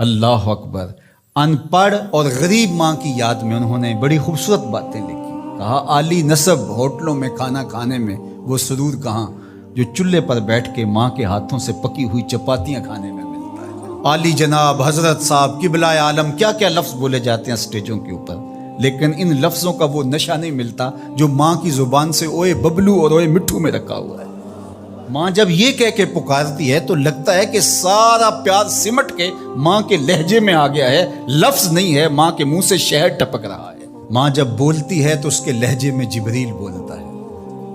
اللہ اکبر۔ ان پڑھ اور غریب ماں کی یاد میں انہوں نے بڑی خوبصورت باتیں لکھی۔ کہا عالی نسب ہوٹلوں میں کھانا کھانے میں وہ سرور کہاں جو چولہے پر بیٹھ کے ماں کے ہاتھوں سے پکی ہوئی چپاتیاں کھانے میں ملتا ہے۔ عالی جناب، حضرت صاحب، قبلہ عالم، کیا کیا لفظ بولے جاتے ہیں اسٹیجوں کے اوپر، لیکن ان لفظوں کا وہ نشہ نہیں ملتا جو ماں کی زبان سے اوئے ببلو اور اوئے مٹھو میں رکھا ہوا ہے۔ ماں جب یہ کہہ کے پکارتی ہے تو لگتا ہے کہ سارا پیار سمٹ کے ماں کے لہجے میں آ گیا ہے، لفظ نہیں ہے، ماں کے منہ سے شہد ٹپک رہا ہے۔ ماں جب بولتی ہے تو اس کے لہجے میں جبریل بولتا ہے۔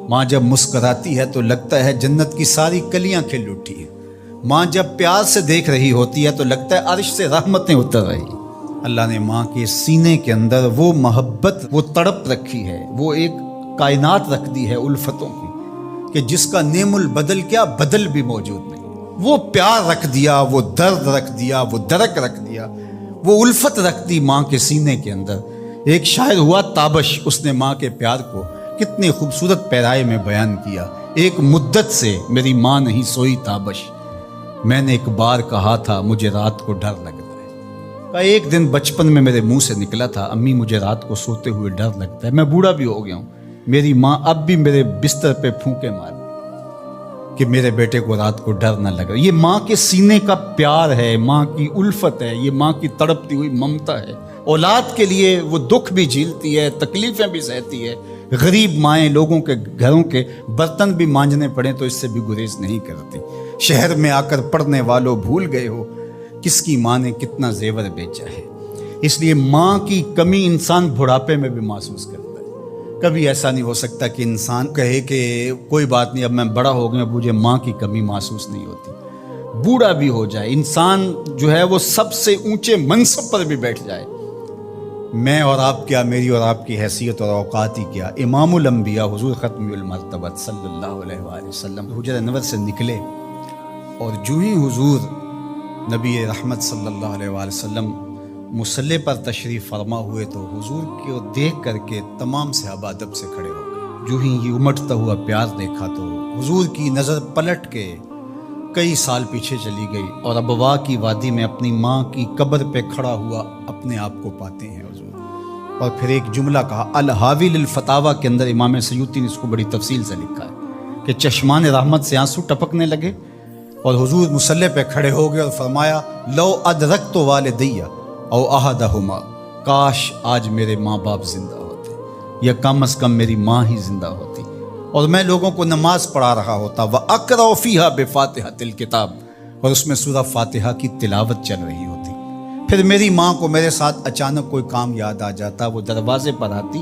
ماں جب مسکراتی ہے تو لگتا ہے جنت کی ساری کلیاں کھل اٹھی ہیں۔ ماں جب پیار سے دیکھ رہی ہوتی ہے تو لگتا ہے عرش سے رحمتیں اتر رہی۔ اللہ نے ماں کے سینے کے اندر وہ محبت، وہ تڑپ رکھی ہے، وہ ایک کائنات رکھ دی ہے الفتوں کی کہ جس کا نعم البدل کیا بدل بھی موجود نہیں۔ وہ پیار رکھ دیا، وہ درد رکھ دیا، وہ درک رکھ دیا، وہ الفت رکھ دی ماں کے سینے کے اندر۔ ایک شاعر ہوا تابش، اس نے ماں کے پیار کو کتنی خوبصورت پیرائے میں بیان کیا۔ ایک مدت سے میری ماں نہیں سوئی تابش، میں نے ایک بار کہا تھا مجھے رات کو ڈر لگ رہا ہے۔ کہ ایک دن بچپن میں میرے منہ سے نکلا تھا امی مجھے رات کو سوتے ہوئے ڈر لگتا ہے۔ میں بوڑھا بھی ہو گیا ہوں، میری ماں اب بھی میرے بستر پہ پھونکے مار کہ میرے بیٹے کو رات کو ڈر نہ لگا۔ یہ ماں کے سینے کا پیار ہے، ماں کی الفت ہے، یہ ماں کی تڑپتی ہوئی ممتا ہے۔ اولاد کے لیے وہ دکھ بھی جھیلتی ہے، تکلیفیں بھی سہتی ہے۔ غریب مائیں لوگوں کے گھروں کے برتن بھی مانجنے پڑیں تو اس سے بھی گریز نہیں کرتی۔ شہر میں آ کر پڑھنے والوں بھول گئے ہو کس کی ماں نے کتنا زیور بیچا ہے۔ اس لیے ماں کی کمی انسان بڑھاپے میں بھی محسوس کرتا ہے۔ کبھی ایسا نہیں ہو سکتا کہ انسان کہے کہ کوئی بات نہیں اب میں بڑا ہو گیا، مجھے ماں کی کمی محسوس نہیں ہوتی۔ بوڑھا بھی ہو جائے انسان جو ہے وہ سب سے اونچے منصب پر بھی بیٹھ جائے، میں اور آپ کیا، میری اور آپ کی حیثیت اور اوقات ہی کیا۔ امام الانبیاء حضور ختم المرتبہ صلی اللہ علیہ وآلہ وسلم حجرہ انور سے نکلے اور جو ہی حضور نبی رحمت صلی اللہ علیہ وآلہ وسلم مصلی پر تشریف فرما ہوئے تو حضور کو دیکھ کر کے تمام صحابہ ادب سے کھڑے ہو گئے۔ جو ہی یہ امٹتا ہوا پیار دیکھا تو حضور کی نظر پلٹ کے کئی سال پیچھے چلی گئی اور ابوا کی وادی میں اپنی ماں کی قبر پہ کھڑا ہوا اپنے آپ کو پاتے ہیں حضور۔ اور پھر ایک جملہ کہا، الحاوی للفتاوی کے اندر امام سیوطی نے اس کو بڑی تفصیل سے لکھا ہے کہ چشمان رحمت سے آنسو ٹپکنے لگے اور حضور مصلی پہ کھڑے ہو گئے اور فرمایا لو ادرکت والدی او احدہما، کاش آج میرے ماں باپ زندہ ہوتے یا کم از کم میری ماں ہی زندہ ہوتی اور میں لوگوں کو نماز پڑھا رہا ہوتا، وَأَقْرَأُ فِيهَا بِفَاتِحَةِ الْكِتَابِ، اور اس میں سورہ فاتحہ کی تلاوت چل رہی ہوتی۔ پھر میری ماں کو میرے ساتھ اچانک کوئی کام یاد آ جاتا، وہ دروازے پر آتی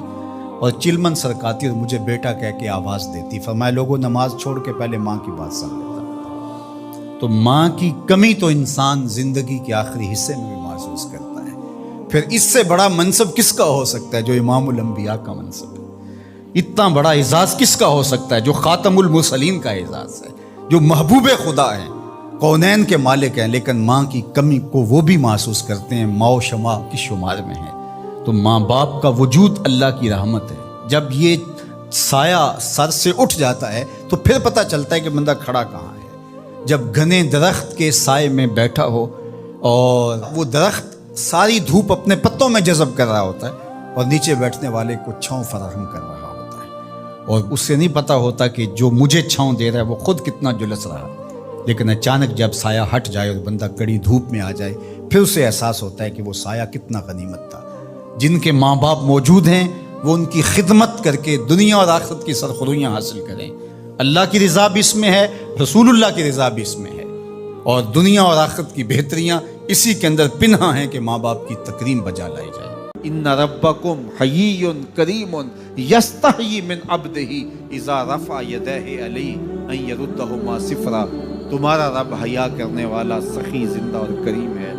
اور چلمن سرکاتی اور مجھے بیٹا کہہ کے آواز دیتی۔ فرمایا لوگوں نماز چھوڑ کے پہلے ماں کی بات سن لیتا۔ تو ماں کی کمی تو انسان زندگی کے آخری حصے میں بھی محسوس کرتا ہے۔ پھر اس سے بڑا منصب کس کا ہو سکتا ہے جو امام الانبیاء کا منصب ہے؟ اتنا بڑا اعزاز کس کا ہو سکتا ہے جو خاتم المرسلین کا اعزاز ہے، جو محبوب خدا ہیں، کونین کے مالک ہیں، لیکن ماں کی کمی کو وہ بھی محسوس کرتے ہیں، ماں و شمع کی شمار میں ہے۔ تو ماں باپ کا وجود اللہ کی رحمت ہے۔ جب یہ سایہ سر سے اٹھ جاتا ہے تو پھر پتہ چلتا ہے کہ بندہ کھڑا کہاں ہے۔ جب گھنے درخت کے سائے میں بیٹھا ہو اور وہ درخت ساری دھوپ اپنے پتوں میں جذب کر رہا ہوتا ہے اور نیچے بیٹھنے والے کو چھاؤں فراہم کر رہا ہوتا ہے، اور اس سے نہیں پتہ ہوتا کہ جو مجھے چھاؤں دے رہا ہے وہ خود کتنا جلس رہا ہے، لیکن اچانک جب سایہ ہٹ جائے اور بندہ کڑی دھوپ میں آ جائے پھر اسے احساس ہوتا ہے کہ وہ سایہ کتنا غنیمت تھا۔ جن کے ماں باپ موجود ہیں وہ ان کی خدمت کر کے دنیا اور آخرت کی سرخرویاں حاصل کریں۔ اللہ کی رضا بھی اس میں ہے، رسول اللہ کی رضا بھی اس میں ہے، اور دنیا اور آخرت کی بہتریاں اسی کے اندر پنہاں ہیں کہ ماں باپ کی تکریم بجا لائی جائے۔ ان ربکم حیی کریم یستحیی من عبدہ اذا رفع یدیہ علیہ ان یردہما صفرا، تمہارا رب حیا کرنے والا سخی زندہ اور کریم ہے۔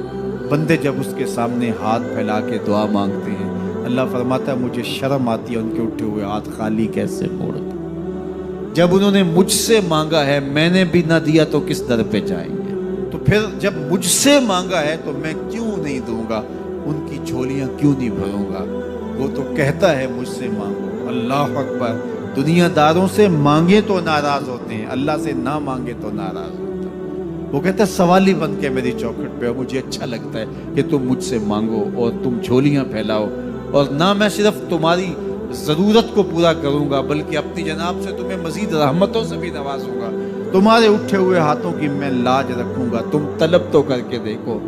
بندے جب اس کے سامنے ہاتھ پھیلا کے دعا مانگتے ہیں اللہ فرماتا ہے مجھے شرم آتی ہے ان کے اٹھے ہوئے ہاتھ خالی کیسے موڑ دوں۔ جب انہوں نے مجھ سے مانگا ہے میں نے بھی نہ دیا تو کس در پہ جائیں گے؟ تو پھر جب مجھ سے مانگا ہے تو میں کیوں نہیں دوں گا، ان کی جھولیاں کیوں نہیں بھروں گا؟ وہ تو کہتا ہے مجھ سے مانگو۔ اللہ اکبر۔ دنیا داروں سے مانگے تو ناراض ہوتے ہیں، اللہ سے نہ مانگے تو ناراض ہوتا ہے۔ وہ کہتا ہے سوالی بن کے میری چوکھٹ پہ، اور مجھے اچھا لگتا ہے کہ تم مجھ سے مانگو اور تم جھولیاں پھیلاؤ، اور نہ میں صرف تمہاری ضرورت کو پورا کروں گا بلکہ اپنی جناب سے تمہیں مزید رحمتوں سے بھی نوازوں گا، تمہارے اٹھے ہوئے ہاتھوں کی میں لاج رکھوں گا، تم طلب تو کر کے دیکھو،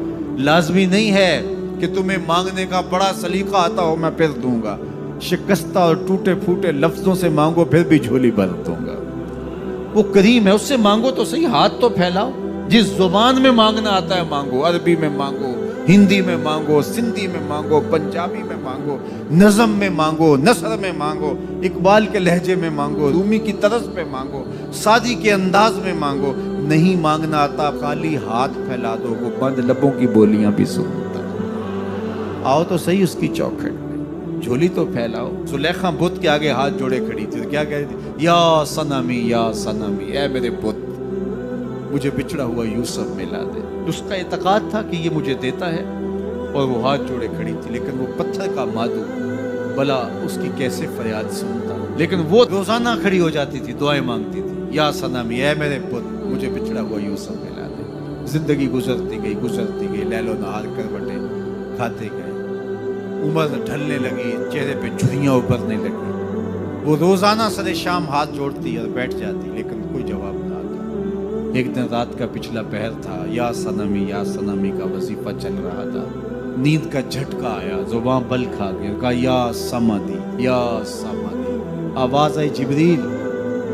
لازمی نہیں ہے کہ تمہیں مانگنے کا بڑا سلیقہ آتا ہو میں پھر دوں گا، شکستہ اور ٹوٹے پھوٹے لفظوں سے مانگو پھر بھی جھولی بھر دوں گا۔ وہ کریم ہے، اس سے مانگو تو صحیح، ہاتھ تو پھیلاؤ، جس زبان میں مانگنا آتا ہے مانگو، عربی میں مانگو، ہندی میں مانگو، سندھی میں مانگو، پنجابی میں مانگو، نظم میں مانگو، نثر میں مانگو، اقبال کے لہجے میں مانگو، رومی کی طرز پہ مانگو، سعدی کے انداز میں مانگو، نہیں مانگنا آتا خالی ہاتھ پھیلا دو، وہ بند لبوں کی بولیاں بھی سنتا ہے۔ آؤ تو صحیح اس کی چوکھٹ میں، جھولی تو پھیلاؤ۔ زلیخا بت کے آگے ہاتھ جوڑے کھڑی تھی، کیا کہہ رہی تھی؟ یا صنمی یا صنمی، اے میرے بت مجھے بچھڑا ہوا یوسف ملا دے۔ اس کا اعتقاد تھا کہ یہ مجھے دیتا ہے، اور وہ ہاتھ جوڑے کھڑی تھی، لیکن وہ پتھر کا مادو بلا اس کی کیسے فریاد سنتا، لیکن وہ روزانہ کھڑی ہو جاتی تھی، دعائیں مانگتی تھی، یا صنمی اے میرے پت مجھے بچھڑا ہوا یوسف ملا دے۔ زندگی گزرتی گئی، لیل و نہار کروٹیں کھاتے گئے، عمر ڈھلنے لگی، چہرے پہ جھریاں ابھرنے لگی، وہ روزانہ سر شام ہاتھ جوڑتی اور بیٹھ جاتی، لیکن کوئی جواب نہ آتا۔ ایک دن رات کا پچھلا پہر تھا، یا صنمی کا وظیفہ چل رہا تھا، نیند کا جھٹکا آیا، زباں بل کھا گیا، کہا یا سمادی یا سمادی، آواز آئی جبریل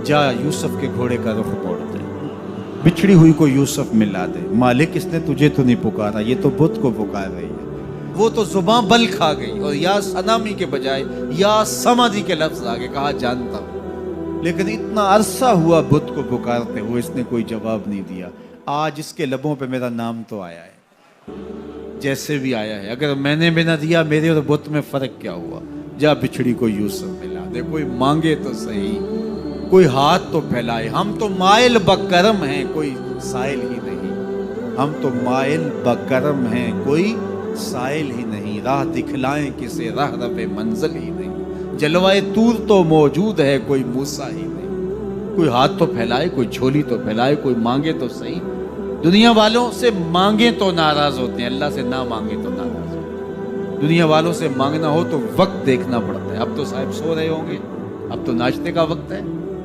جا یوسف کے گھوڑے کا رخ موڑ دے، بچھڑی ہوئی کو یوسف ملا دے، مالک اس نے تجھے تو نہیں پکارا، یہ تو بت کو پکار رہی ہے۔ وہ تو زباں بل کھا گئی اور یا صنمی کے بجائے یا سمادی کے لفظ آگے، کہا جانتا ہوں، لیکن اتنا عرصہ ہوا بت کو پکارتے ہوئے اس نے کوئی جواب نہیں دیا، آج اس کے لبوں پہ میرا نام تو آیا ہے، جیسے بھی آیا ہے، اگر میں نے بھی نہ دیا میرے اور بت میں فرق کیا ہوا، جا بچھڑی کو یوسف ملا دے، کوئی مانگے تو صحیح، کوئی ہاتھ تو پھیلائے، ہم تو مائل بکرم ہیں کوئی سائل ہی نہیں، ہم تو مائل بکرم ہیں کوئی سائل ہی نہیں، راہ دکھلائیں کسے راہ رب منزل ہی نہیں، جلوائے طور تو موجود ہے کوئی موسیٰ ہی نہیں، کوئی ہاتھ تو پھیلائے، کوئی جھولی تو پھیلائے، کوئی مانگے تو صحیح۔ دنیا والوں سے مانگے تو ناراض ہوتے ہیں، اللہ سے نہ مانگے تو ناراض ہوتے ہیں۔ دنیا والوں سے مانگنا ہو تو وقت دیکھنا پڑتا ہے، اب تو صاحب سو رہے ہوں گے، اب تو ناشتے کا وقت ہے،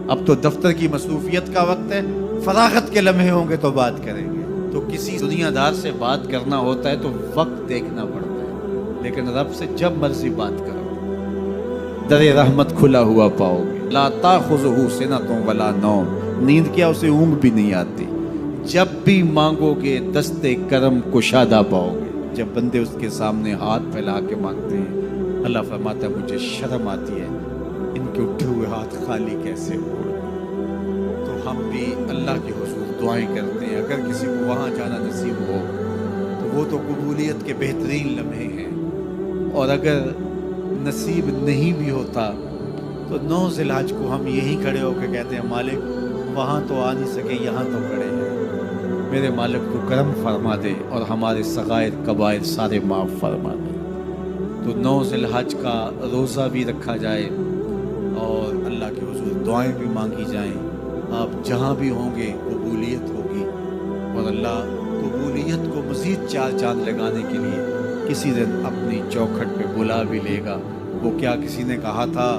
اب تو دفتر کی مصروفیت کا وقت ہے، فراغت کے لمحے ہوں گے تو بات کریں گے، تو کسی دنیا دار سے بات کرنا ہوتا ہے تو وقت دیکھنا پڑتا ہے، لیکن رب سے جب مرضی بات کرو در رحمت کھلا ہوا پاؤ گے، لا تاخذہ سنۃ ولا نوم، نیند کیا اسے اونگ بھی نہیں آتی، جب بھی مانگو گے دستے کرم کشادہ پاؤ گے۔ جب بندے اس کے سامنے ہاتھ پھیلا کے مانگتے ہیں، اللہ فرماتا ہے مجھے شرم آتی ہے ان کے اٹھے ہوئے ہاتھ خالی کیسے ہو۔ تو ہم بھی اللہ کے حضور دعائیں کرتے ہیں، اگر کسی کو وہاں جانا نصیب ہو تو وہ تو قبولیت کے بہترین لمحے ہیں، اور اگر نصیب نہیں بھی ہوتا تو 9 ذی الحج کو ہم یہی کھڑے ہو کے کہتے ہیں مالک وہاں تو آ نہیں سکے، یہاں تو کھڑے ہیں، میرے مالک تو کرم فرما دے اور ہمارے صغائر کبائر سارے معاف فرما دے۔ تو 9 ذی الحج کا روزہ بھی رکھا جائے اور اللہ کے حضور دعائیں بھی مانگی جائیں، آپ جہاں بھی ہوں گے قبولیت ہوگی، اور اللہ قبولیت کو مزید 4 چاند لگانے کے لیے کسی دن اپنی چوکھٹ پہ بلا بھی لے گا۔ وہ کیا کسی نے کہا تھا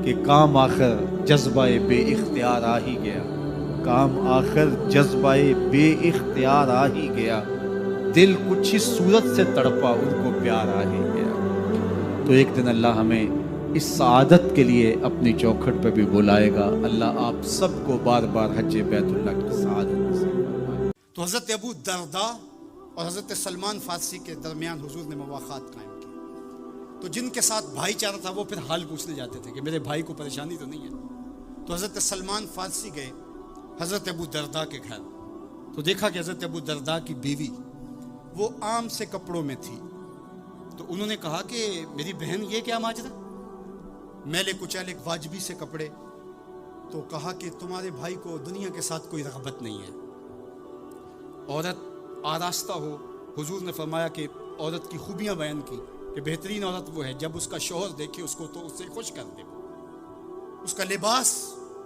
کہ کام آخر جذبہ بے اختیار آ ہی گیا، کام آخر جذبہ بے اختیار آ ہی گیا، دل کچھ ہی صورت سے تڑپا ان کو پیار آ ہی گیا۔ تو ایک دن اللہ ہمیں اس سعادت کے لیے اپنی چوکھٹ پہ بھی بلائے گا۔ اللہ آپ سب کو بار بار حج بیت اللہ کی سعادت نصیب فرمائے۔ تو حضرت ابو درداء اور حضرت سلمان فارسی کے درمیان حضور نے مواخات قائم کی، تو جن کے ساتھ بھائی چارہ تھا وہ پھر حال پوچھنے جاتے تھے کہ میرے بھائی کو پریشانی تو نہیں ہے۔ تو حضرت سلمان فارسی گئے حضرت ابو درداء کے گھر، تو دیکھا کہ حضرت ابو درداء کی بیوی وہ عام سے کپڑوں میں تھی، تو انہوں نے کہا کہ میری بہن یہ کیا ماجرا، میلے کچیلے واجبی سے کپڑے، تو کہا کہ تمہارے بھائی کو دنیا کے ساتھ کوئی رغبت نہیں ہے، عورت آراستہ ہو۔ حضور نے فرمایا کہ عورت کی خوبیاں بیان کی کہ بہترین عورت وہ ہے جب اس کا شوہر دیکھے اس کو تو اسے خوش کر دے، اس کا لباس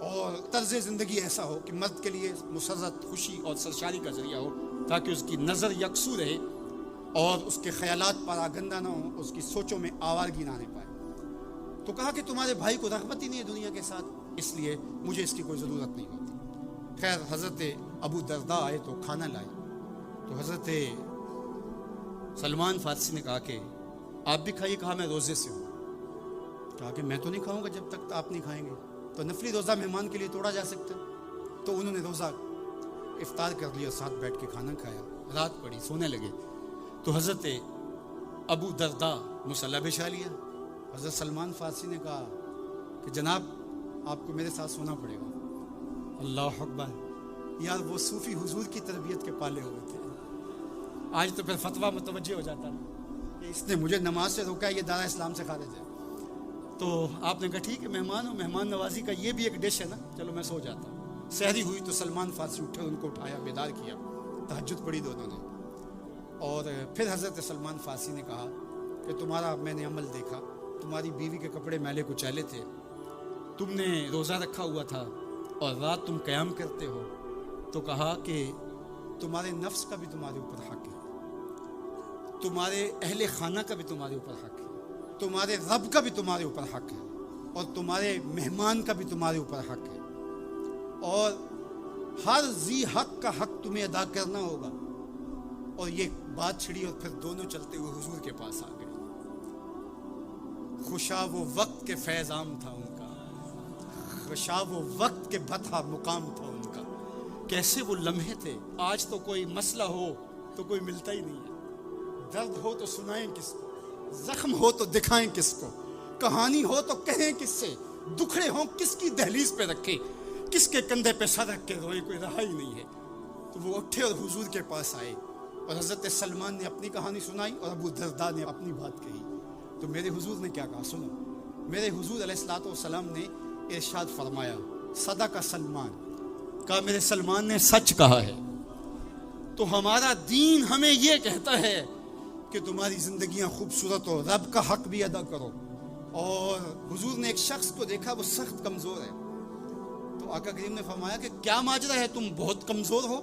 اور طرز زندگی ایسا ہو کہ مرد کے لیے مسرت، خوشی اور سرشاری کا ذریعہ ہو، تاکہ اس کی نظر یکسو رہے اور اس کے خیالات پراگندہ نہ ہوں، اس کی سوچوں میں آوارگی نہ آنے پائے۔ تو کہا کہ تمہارے بھائی کو رغبت ہی نہیں ہے دنیا کے ساتھ، اس لیے مجھے اس کی کوئی ضرورت نہیں ہوتی۔ خیر حضرت ابو درداء آئے تو کھانا لائے، تو حضرت سلمان فارسی نے کہا کہ آپ بھی کھائیے۔ کہا میں روزے سے ہوں۔ کہا کہ میں تو نہیں کھاؤں گا جب تک آپ نہیں کھائیں گے، تو نفلی روزہ مہمان کے لیے توڑا جا سکتا ہے۔ تو انہوں نے روزہ افطار کر لیا، ساتھ بیٹھ کے کھانا کھایا، رات پڑی، سونے لگے۔ تو حضرت ابو درداء مصلی بچھا لیا۔ حضرت سلمان فارسی نے کہا کہ جناب آپ کو میرے ساتھ سونا پڑے گا۔ اللہ اکبر! یار وہ صوفی حضور کی تربیت کے پالے ہوئے تھے۔ آج تو پھر فتویٰ متوجہ ہو جاتا کہ اس نے مجھے نماز سے روکا ہے، یہ دارا اسلام سے خارج ہے۔ تو آپ نے کہا ٹھیک ہے، مہمان ہو، مہمان نوازی کا یہ بھی ایک ڈش ہے نا، چلو میں سو جاتا ہوں۔ سحری ہوئی تو سلمان فارسی اٹھے، ان کو اٹھایا، بیدار کیا، تہجد پڑھی دونوں نے۔ اور پھر حضرت سلمان فارسی نے کہا کہ تمہارا میں نے عمل دیکھا، تمہاری بیوی کے کپڑے میلے کچیلے تھے، تم نے روزہ رکھا ہوا تھا اور رات تم قیام کرتے ہو۔ تو کہا کہ تمہارے نفس کا بھی تمہارے اوپر حق ہے، تمہارے اہل خانہ کا بھی تمہارے اوپر حق ہے، تمہارے رب کا بھی تمہارے اوپر حق ہے، اور تمہارے مہمان کا بھی تمہارے اوپر حق ہے، اور ہر ذی حق کا حق تمہیں ادا کرنا ہوگا۔ اور یہ بات چھڑی اور پھر دونوں چلتے ہوئے حضور کے پاس آ گئے۔ خوشا وہ وقت کے فیض عام تھا ان کا، خوشا وہ وقت کے بطحا مقام تھا ان کا۔ کیسے وہ لمحے تھے! آج تو کوئی مسئلہ ہو تو کوئی ملتا ہی نہیں ہے، درد ہو تو سنائیں کس کو، زخم ہو تو دکھائیں کس کو، کہانی ہو تو کہیں کس سے، دکھڑے ہوں کس کی دہلیز پہ رکھیں، کس کے کندھے پہ سر رکھ کے روئیں، کوئی رہا ہی نہیں ہے۔ تو وہ اٹھے اور حضور کے پاس آئے، اور حضرت سلمان نے اپنی کہانی سنائی اور ابو درداء نے اپنی بات کہی۔ تو میرے حضور نے کیا کہا سنو۔ میرے حضور علیہ الصلوۃ والسلام نے ارشاد فرمایا، صدق سلمان، کہا میرے سلمان نے سچ کہا ہے۔ تو ہمارا دین ہمیں یہ کہتا ہے کہ تمہاری زندگیاں خوبصورت ہو، رب کا حق بھی ادا کرو۔ اور حضور نے ایک شخص کو دیکھا، وہ سخت کمزور ہے۔ تو آقا کریم نے فرمایا کہ کیا ماجرا ہے، تم بہت کمزور ہو؟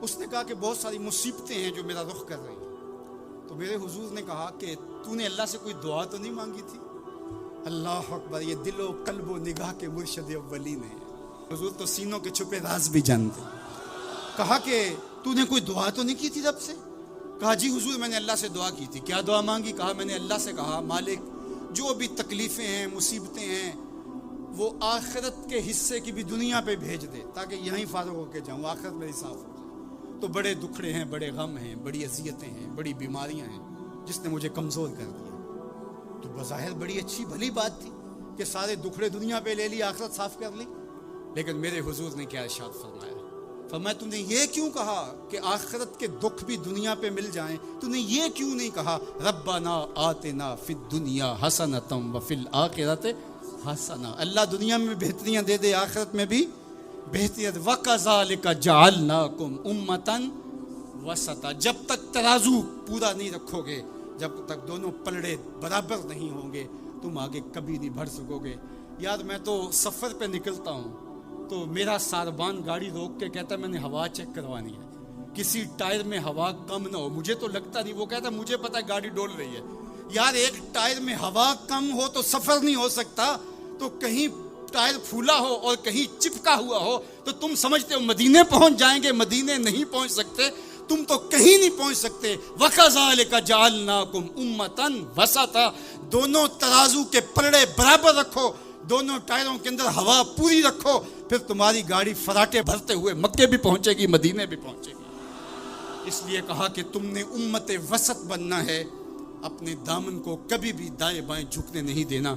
اس نے کہا کہ بہت ساری مصیبتیں ہیں جو میرا رخ کر رہی ہیں۔ تو میرے حضور نے کہا کہ تو نے اللہ سے کوئی دعا تو نہیں مانگی تھی؟ اللہ اکبر! یہ دل و قلب و نگاہ کے مرشد اولین ہیں۔ حضور تو سینوں کے چھپے راز بھی جانتے۔ کہا کہ تو نے کوئی دعا تو نہیں کی تھی رب سے؟ کہا جی حضور میں نے اللہ سے دعا کی تھی۔ کیا دعا مانگی؟ کہا میں نے اللہ سے کہا مالک جو بھی تکلیفیں ہیں، مصیبتیں ہیں، وہ آخرت کے حصے کی بھی دنیا پہ بھیج دے تاکہ یہیں فارغ ہو کے جاؤں، آخرت میری صاف ہو جائے۔ تو بڑے دکھڑے ہیں، بڑے غم ہیں، بڑی اذیتیں ہیں، بڑی بیماریاں ہیں جس نے مجھے کمزور کر دیا۔ تو بظاہر بڑی اچھی بھلی بات تھی کہ سارے دکھڑے دنیا پہ لے لی، آخرت صاف کر لی۔ لیکن میرے حضور نے کیا ارشاد فرمایا؟ فرمایا تم نے یہ کیوں کہا کہ آخرت کے دکھ بھی دنیا پہ مل جائیں؟ تم نے یہ کیوں نہیں کہا ربنا آتنا فی الدنیا حسنۃ وفی الآخرۃ حسنہ، اللہ دنیا میں بہتریاں دے دے، آخرت میں بھی بہتریاں دے۔ وَكَذَلِكَ جَعَلْنَاكُمْ أُمَّةً وَسَطًا، جب تک ترازو پورا نہیں رکھو گے، جب تک دونوں پلڑے برابر نہیں ہوں گے، تم آگے کبھی نہیں بڑھ سکو گے۔ یار میں تو سفر پہ نکلتا ہوں تو میرا ساربان گاڑی روک کے کہتا ہے میں نے ہوا چیک کروانی ہے، کسی ٹائر میں ہوا کم نہ ہو۔ مجھے تو لگتا نہیں، وہ کہتا مجھے پتا ہے گاڑی ڈول رہی ہے۔ یار ایک ٹائر میں ہوا کم ہو تو سفر نہیں ہو سکتا، تو کہیں ٹائر پھولا ہو اور کہیں چپکا ہوا ہو تو تم سمجھتے ہو مدینے پہنچ جائیں گے، مدینے نہیں پہنچ سکتے، تم تو کہیں نہیں پہنچ سکتے۔ وَكَذَلِكَ جَعَلْنَاكُمْ أُمَّةً وَسَطًا، دونوں ترازو کے پلڑے برابر رکھو، دونوں ٹائروں کے اندر ہوا پوری رکھو، پھر تمہاری گاڑی فراٹے بھرتے ہوئے مکے بھی پہنچے گی، مدینے بھی پہنچے گی۔ اس لیے کہا کہ تم نے امت وسط بننا ہے، اپنے دامن کو کبھی بھی دائیں بائیں جھکنے نہیں دینا۔